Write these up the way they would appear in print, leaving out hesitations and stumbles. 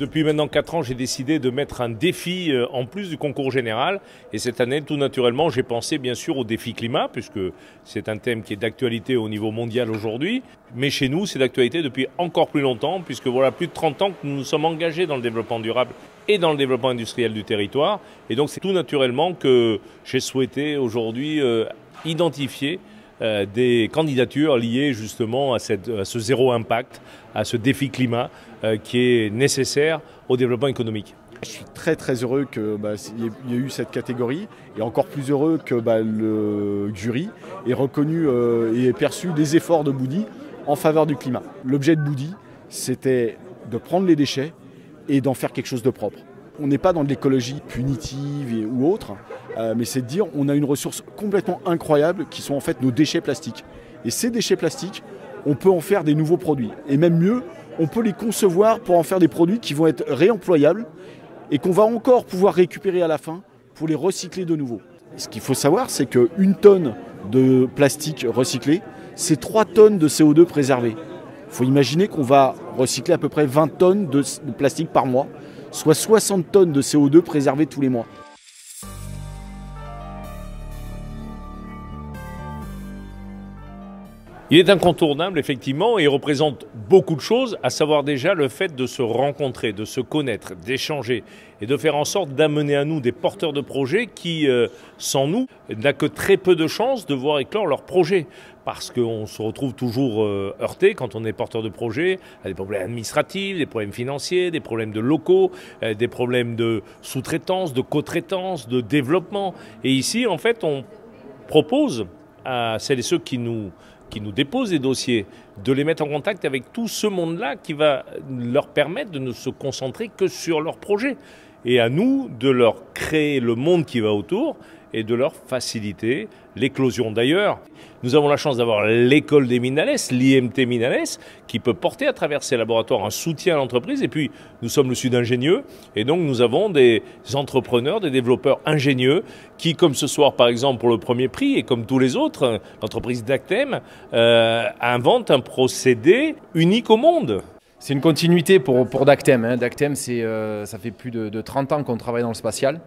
Depuis maintenant 4 ans, j'ai décidé de mettre un défi en plus du concours général. Et cette année, tout naturellement, j'ai pensé bien sûr au défi climat, puisque c'est un thème qui est d'actualité au niveau mondial aujourd'hui. Mais chez nous, c'est d'actualité depuis encore plus longtemps, puisque voilà plus de 30 ans que nous nous sommes engagés dans le développement durable et dans le développement industriel du territoire. Et donc c'est tout naturellement que j'ai souhaité aujourd'hui identifier des candidatures liées justement à ce zéro impact, à ce défi climat qui est nécessaire au développement économique. Je suis très heureux qu'il y ait eu cette catégorie et encore plus heureux que le jury ait reconnu et ait perçu des efforts de Boudi en faveur du climat. L'objet de Boudi, c'était de prendre les déchets et d'en faire quelque chose de propre. On n'est pas dans de l'écologie punitive ou autre, mais c'est de dire on a une ressource complètement incroyable qui sont en fait nos déchets plastiques. Et ces déchets plastiques, on peut en faire des nouveaux produits. Et même mieux, on peut les concevoir pour en faire des produits qui vont être réemployables et qu'on va encore pouvoir récupérer à la fin pour les recycler de nouveau. Ce qu'il faut savoir, c'est qu'une tonne de plastique recyclé, c'est 3 tonnes de CO2 préservées. Il faut imaginer qu'on va recycler à peu près 20 tonnes de plastique par mois, soit 60 tonnes de CO2 préservées tous les mois. Il est incontournable, effectivement, et il représente beaucoup de choses, à savoir déjà le fait de se rencontrer, de se connaître, d'échanger et de faire en sorte d'amener à nous des porteurs de projets qui, sans nous, n'a que très peu de chances de voir éclore leurs projets. Parce qu'on se retrouve toujours heurté quand on est porteur de projet à des problèmes administratifs, des problèmes financiers, des problèmes de locaux, des problèmes de sous-traitance, de co-traitance, de développement. Et ici, en fait, on propose à celles et ceux qui nous déposent des dossiers, de les mettre en contact avec tout ce monde-là qui va leur permettre de ne se concentrer que sur leur projet. Et à nous de leur créer le monde qui va autour et de leur faciliter l'éclosion. D'ailleurs, nous avons la chance d'avoir l'école des Minales, l'IMT Minales, qui peut porter à travers ses laboratoires un soutien à l'entreprise. Et puis, nous sommes le Sud ingénieux, et donc nous avons des entrepreneurs, des développeurs ingénieux, qui, comme ce soir par exemple pour le premier prix, et comme tous les autres, l'entreprise Dactem invente un procédé unique au monde. C'est une continuité pour Dactem. Dactem, ça fait plus de 30 ans qu'on travaille dans le spatial.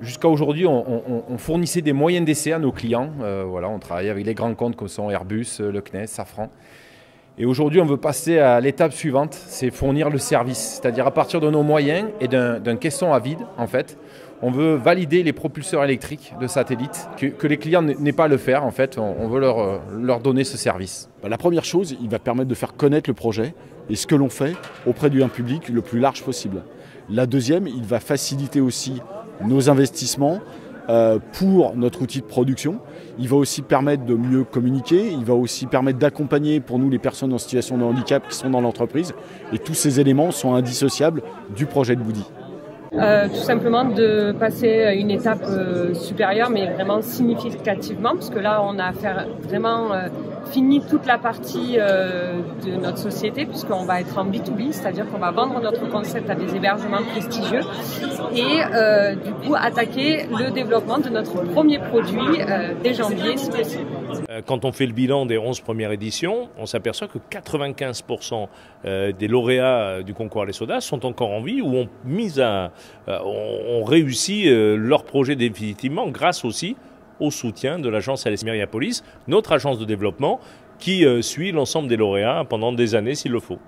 Jusqu'à aujourd'hui, on fournissait des moyens d'essai à nos clients. On travaillait avec les grands comptes comme sont Airbus, le CNES, Safran. Et aujourd'hui, on veut passer à l'étape suivante, c'est fournir le service. C'est-à-dire à partir de nos moyens et d'un caisson à vide, en fait, on veut valider les propulseurs électriques de satellites, que les clients n'aient pas à le faire. En fait, on veut leur donner ce service. La première chose, il va permettre de faire connaître le projet et ce que l'on fait auprès d'un public le plus large possible. La deuxième, il va faciliter aussi nos investissements pour notre outil de production. Il va aussi permettre de mieux communiquer, il va aussi permettre d'accompagner pour nous les personnes en situation de handicap qui sont dans l'entreprise. Et tous ces éléments sont indissociables du projet de Boudi. Tout simplement de passer à une étape supérieure, mais vraiment significativement, parce que là on a vraiment fini toute la partie de notre société, puisqu'on va être en B2B, c'est-à-dire qu'on va vendre notre concept à des hébergements prestigieux et du coup attaquer le développement de notre premier produit dès janvier si possible. Quand on fait le bilan des 11 premières éditions, on s'aperçoit que 95% des lauréats du concours Allez Soda sont encore en vie ou ont réussi leur projet définitivement grâce aussi au soutien de l'agence Alès Meriapolis, notre agence de développement qui suit l'ensemble des lauréats pendant des années s'il le faut.